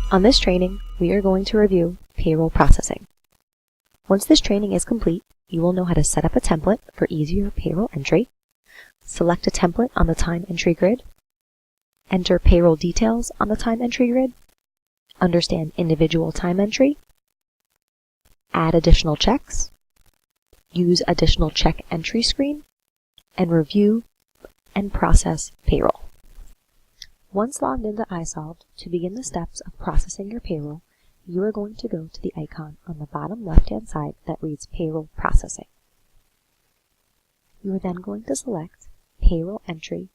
On this training, we are going to review payroll processing. Once this training is complete, you will know how to set up a template for easier payroll entry, select a template on the time entry grid, enter payroll details on the time entry grid, understand individual time entry, add additional checks, use additional check entry screen, and review and process payroll. Once logged into iSolved, to begin the steps of processing your payroll, you are going to go to the icon on the bottom left-hand side that reads Payroll Processing. You are then going to select Payroll Entry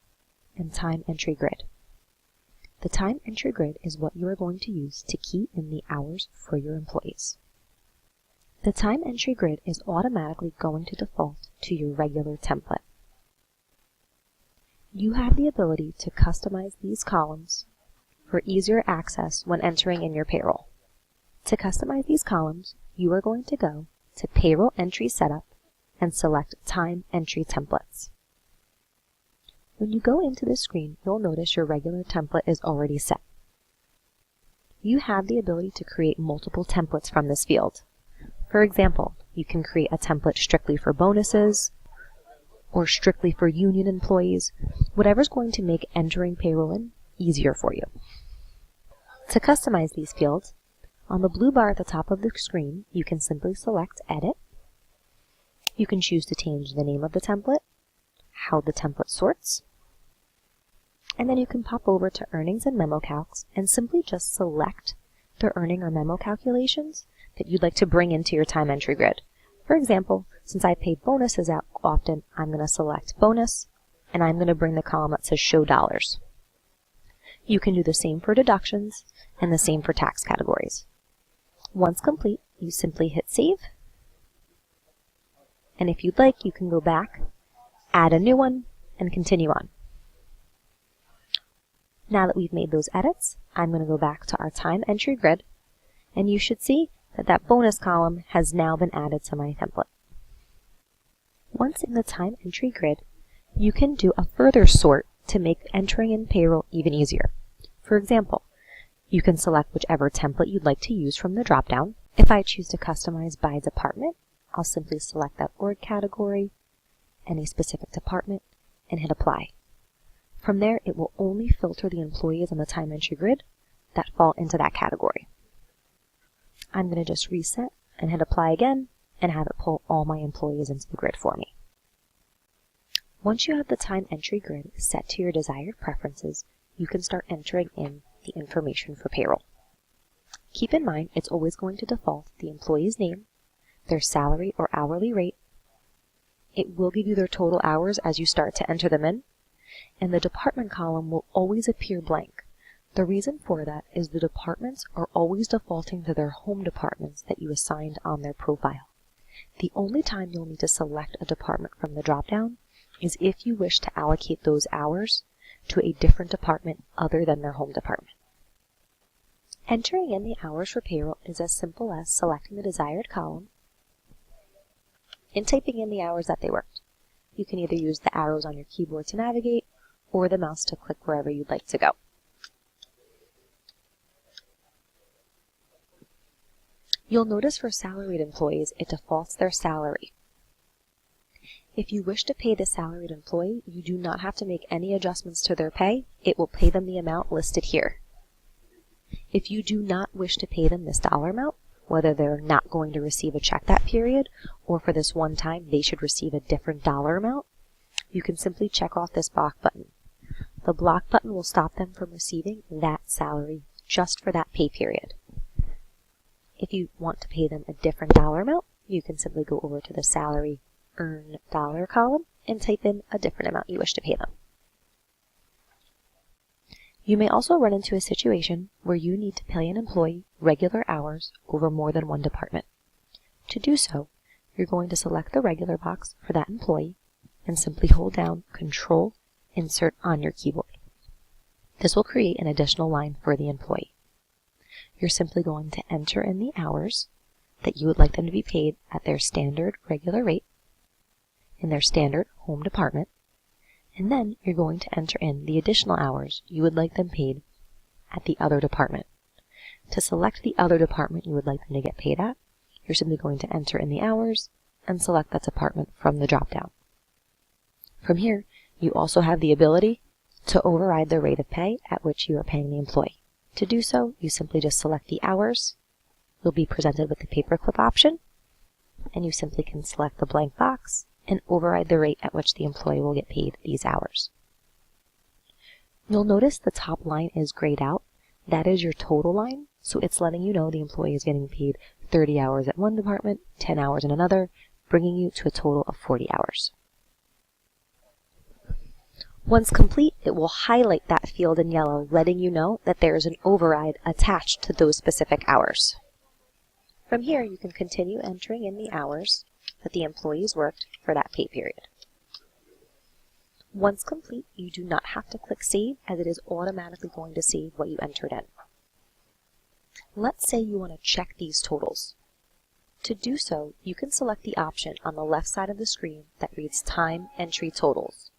and Time Entry Grid. The Time Entry Grid is what you are going to use to key in the hours for your employees. The Time Entry Grid is automatically going to default to your regular template. You have the ability to customize these columns for easier access when entering in your payroll. To customize these columns, you are going to go to Payroll Entry Setup and select Time Entry Templates. When you go into this screen, you'll notice your regular template is already set. You have the ability to create multiple templates from this field. For example, you can create a template strictly for bonuses, or strictly for union employees, whatever's going to make entering payroll in easier for you. To customize these fields, on the blue bar at the top of the screen, you can simply select Edit. You can choose to change the name of the template, how the template sorts, and then you can pop over to Earnings and Memo Calcs and simply just select the earning or memo calculations that you'd like to bring into your time entry grid. For example, since I pay bonuses out often, I'm going to select bonus, and I'm going to bring the column that says show dollars. You can do the same for deductions and the same for tax categories. Once complete, you simply hit save, and if you'd like, you can go back, add a new one, and continue on. Now that we've made those edits, I'm going to go back to our time entry grid, and you should see that bonus column has now been added to my template. Once in the time entry grid, you can do a further sort to make entering in payroll even easier. For example, you can select whichever template you'd like to use from the drop-down. If I choose to customize by department, I'll simply select that org category, any specific department, and hit apply. From there, it will only filter the employees on the time entry grid that fall into that category. I'm going to just reset and hit apply again and have it pull all my employees into the grid for me. Once you have the time entry grid set to your desired preferences, you can start entering in the information for payroll. Keep in mind, it's always going to default the employee's name, their salary or hourly rate. It will give you their total hours as you start to enter them in, and the department column will always appear blank. The reason for that is the departments are always defaulting to their home departments that you assigned on their profile. The only time you'll need to select a department from the drop-down is if you wish to allocate those hours to a different department other than their home department. Entering in the hours for payroll is as simple as selecting the desired column and typing in the hours that they worked. You can either use the arrows on your keyboard to navigate or the mouse to click wherever you'd like to go. You'll notice for salaried employees, it defaults their salary. If you wish to pay the salaried employee, you do not have to make any adjustments to their pay. It will pay them the amount listed here. If you do not wish to pay them this dollar amount, whether they're not going to receive a check that period, or for this one time they should receive a different dollar amount, you can simply check off this block button. The block button will stop them from receiving that salary just for that pay period. If you want to pay them a different dollar amount, you can simply go over to the salary earn dollar column and type in a different amount you wish to pay them. You may also run into a situation where you need to pay an employee regular hours over more than one department. To do so, you're going to select the regular box for that employee and simply hold down Control Insert on your keyboard. This will create an additional line for the employee. You're simply going to enter in the hours that you would like them to be paid at their standard regular rate in their standard home department, and then you're going to enter in the additional hours you would like them paid at the other department. To select the other department you would like them to get paid at, you're simply going to enter in the hours and select that department from the drop-down. From here, you also have the ability to override the rate of pay at which you are paying the employee. To do so, you simply just select the hours. You'll be presented with the paperclip option, and you simply can select the blank box and override the rate at which the employee will get paid these hours. You'll notice the top line is grayed out. That is your total line, so it's letting you know the employee is getting paid 30 hours at one department, 10 hours in another, bringing you to a total of 40 hours. Once complete, it will highlight that field in yellow, letting you know that there is an override attached to those specific hours. From here, you can continue entering in the hours that the employees worked for that pay period. Once complete, you do not have to click Save, as it is automatically going to save what you entered in. Let's say you want to check these totals. To do so, you can select the option on the left side of the screen that reads Time Entry Totals.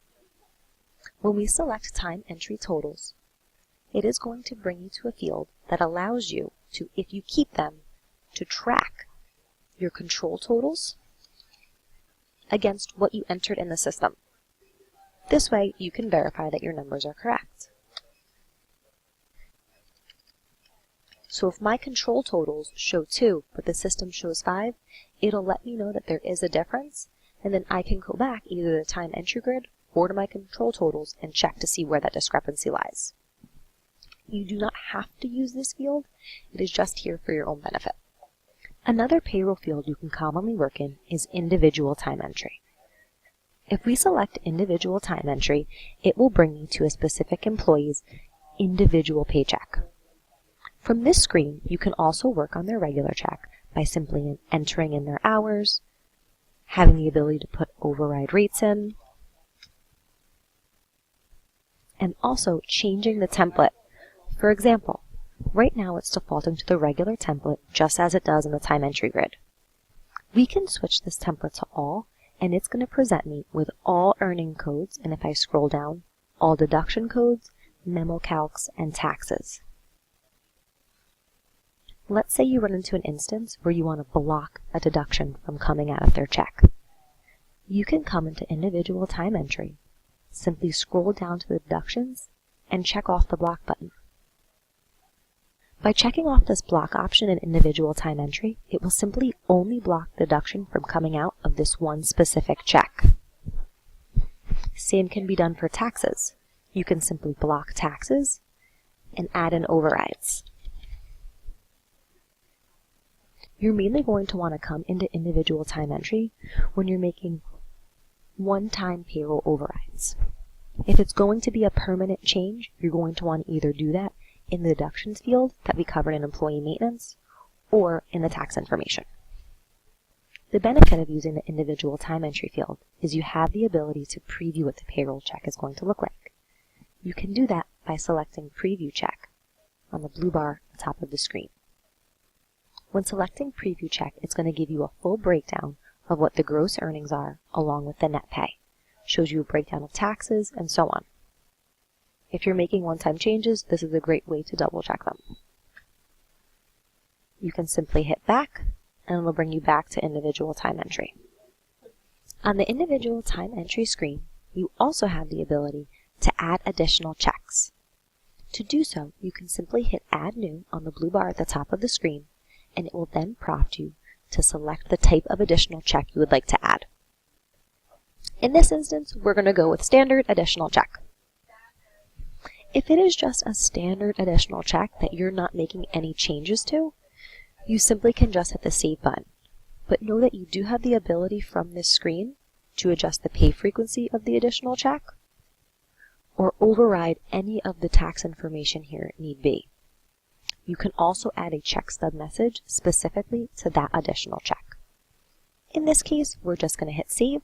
When we select Time Entry Totals, it is going to bring you to a field that allows you to, if you keep them, to track your control totals against what you entered in the system. This way, you can verify that your numbers are correct. So if my control totals show 2, but the system shows 5, it'll let me know that there is a difference, and then I can go back either to the time entry grid or to my control totals and check to see where that discrepancy lies. You do not have to use this field. It is just here for your own benefit. Another payroll field you can commonly work in is individual time entry. If we select individual time entry, it will bring you to a specific employee's individual paycheck. From this screen, you can also work on their regular check by simply entering in their hours, having the ability to put override rates in, and also changing the template. For example, right now it's defaulting to the regular template just as it does in the time entry grid. We can switch this template to all, and it's going to present me with all earning codes, and if I scroll down, all deduction codes, memo calcs, and taxes. Let's say you run into an instance where you want to block a deduction from coming out of their check. You can come into individual time entry, simply scroll down to the deductions, and check off the block button. By checking off this block option in individual time entry, it will simply only block the deduction from coming out of this one specific check. Same can be done for taxes. You can simply block taxes and add in overrides. You're mainly going to want to come into individual time entry when you're making one-time payroll overrides. If it's going to be a permanent change, you're going to want to either do that in the deductions field that we covered in employee maintenance or in the tax information. The benefit of using the individual time entry field is you have the ability to preview what the payroll check is going to look like. You can do that by selecting Preview Check on the blue bar at the top of the screen. When selecting Preview Check, it's going to give you a full breakdown of what the gross earnings are along with the net pay. Shows you a breakdown of taxes and so on. If you're making one-time changes, this is a great way to double check them. You can simply hit back, and it'll bring you back to individual time entry. On the individual time entry screen, you also have the ability to add additional checks. To do so, you can simply hit Add New on the blue bar at the top of the screen, and it will then prompt you to select the type of additional check you would like to add. In this instance, we're going to go with Standard Additional Check. If it is just a standard additional check that you're not making any changes to, you simply can just hit the Save button. But know that you do have the ability from this screen to adjust the pay frequency of the additional check or override any of the tax information here need be. You can also add a check stub message specifically to that additional check. In this case, we're just going to hit Save.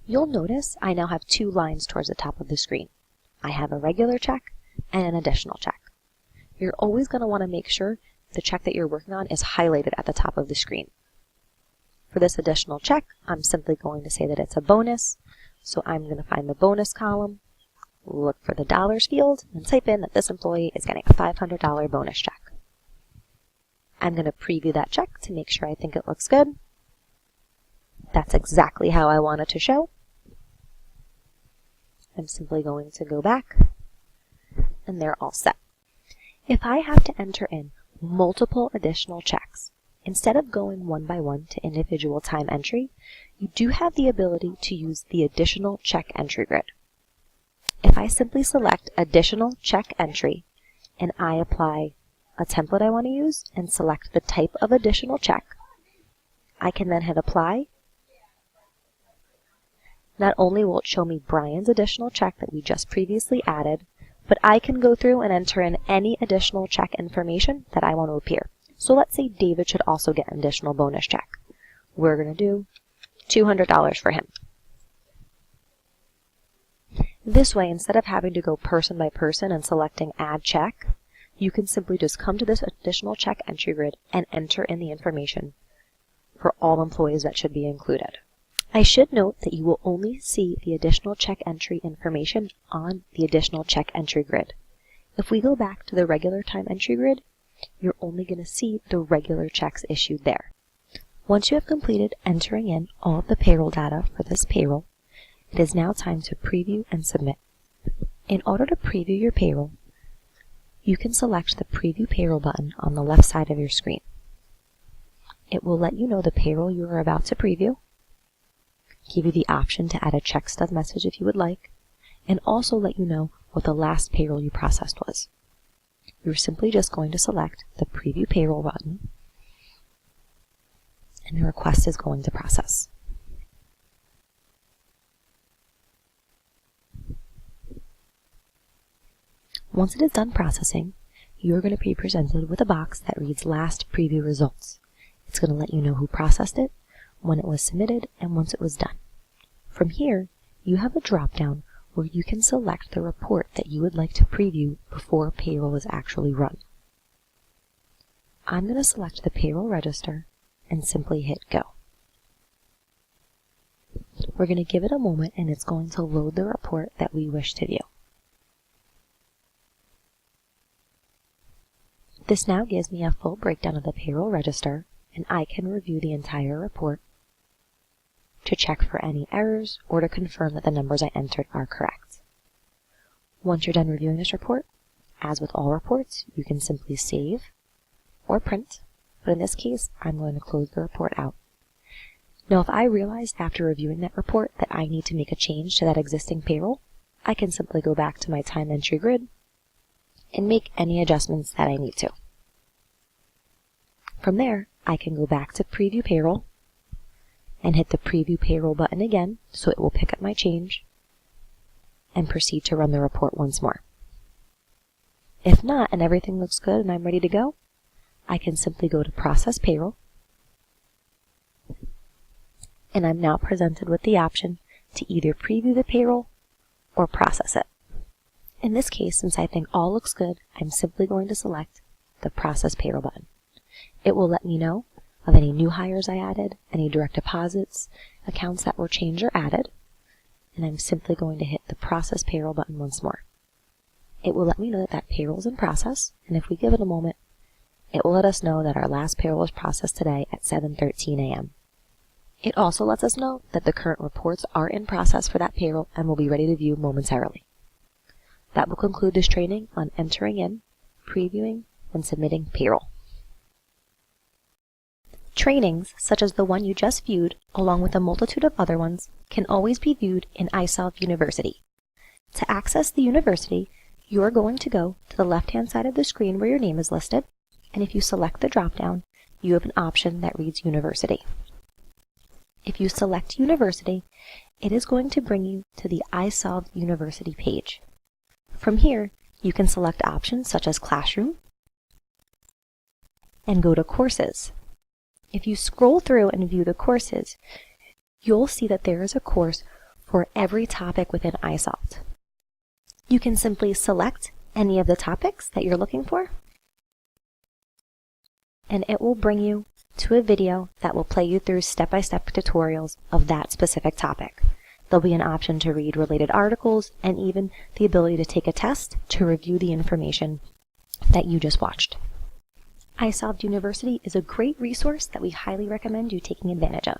You'll notice I now have two lines towards the top of the screen. I have a regular check and an additional check. You're always going to want to make sure the check that you're working on is highlighted at the top of the screen. For this additional check, I'm simply going to say that it's a bonus, so I'm going to find the bonus column, look for the dollars field and type in that this employee is getting a $500 bonus check. I'm going to preview that check to make sure I think it looks good. That's exactly how I want it to show. I'm simply going to go back, and they're all set. If I have to enter in multiple additional checks, instead of going one by one to individual time entry, you do have the ability to use the additional check entry grid. If I simply select additional check entry and I apply a template I want to use and select the type of additional check, I can then hit apply. Not only will it show me Brian's additional check that we just previously added, but I can go through and enter in any additional check information that I want to appear. So let's say David should also get an additional bonus check. We're going to do $200 for him. This way, instead of having to go person by person and selecting add check, you can simply just come to this additional check entry grid and enter in the information for all employees that should be included. I should note that you will only see the additional check entry information on the additional check entry grid. If we go back to the regular time entry grid, you're only going to see the regular checks issued there. Once you have completed entering in all of the payroll data for this payroll, it is now time to preview and submit. In order to preview your payroll, you can select the Preview Payroll button on the left side of your screen. It will let you know the payroll you are about to preview, give you the option to add a check stub message if you would like, and also let you know what the last payroll you processed was. You're simply just going to select the Preview Payroll button, and the request is going to process. Once it is done processing, you're going to be presented with a box that reads Last Preview Results. It's going to let you know who processed it, when it was submitted, and once it was done. From here, you have a drop-down where you can select the report that you would like to preview before payroll is actually run. I'm going to select the payroll register and simply hit Go. We're going to give it a moment and it's going to load the report that we wish to view. This now gives me a full breakdown of the payroll register, and I can review the entire report to check for any errors or to confirm that the numbers I entered are correct. Once you're done reviewing this report, as with all reports, you can simply save or print, but in this case, I'm going to close the report out. Now, if I realized after reviewing that report that I need to make a change to that existing payroll, I can simply go back to my time entry grid and make any adjustments that I need to. From there, I can go back to Preview Payroll and hit the Preview Payroll button again so it will pick up my change and proceed to run the report once more. If not, and everything looks good and I'm ready to go, I can simply go to Process Payroll, and I'm now presented with the option to either preview the payroll or process it. In this case, since I think all looks good, I'm simply going to select the Process Payroll button. It will let me know of any new hires I added, any direct deposits, accounts that were changed or added, and I'm simply going to hit the Process Payroll button once more. It will let me know that that payroll is in process, and if we give it a moment, it will let us know that our last payroll was processed today at 7:13 a.m. It also lets us know that the current reports are in process for that payroll and will be ready to view momentarily. That will conclude this training on entering in, previewing, and submitting payroll. Trainings, such as the one you just viewed, along with a multitude of other ones, can always be viewed in iSolve University. To access the university, you are going to go to the left-hand side of the screen where your name is listed, and if you select the drop-down, you have an option that reads University. If you select University, it is going to bring you to the iSolve University page. From here, you can select options such as Classroom and go to Courses. If you scroll through and view the courses, you'll see that there is a course for every topic within iSolve. You can simply select any of the topics that you're looking for, and it will bring you to a video that will play you through step-by-step tutorials of that specific topic. There'll be an option to read related articles and even the ability to take a test to review the information that you just watched. iSolved University is a great resource that we highly recommend you taking advantage of.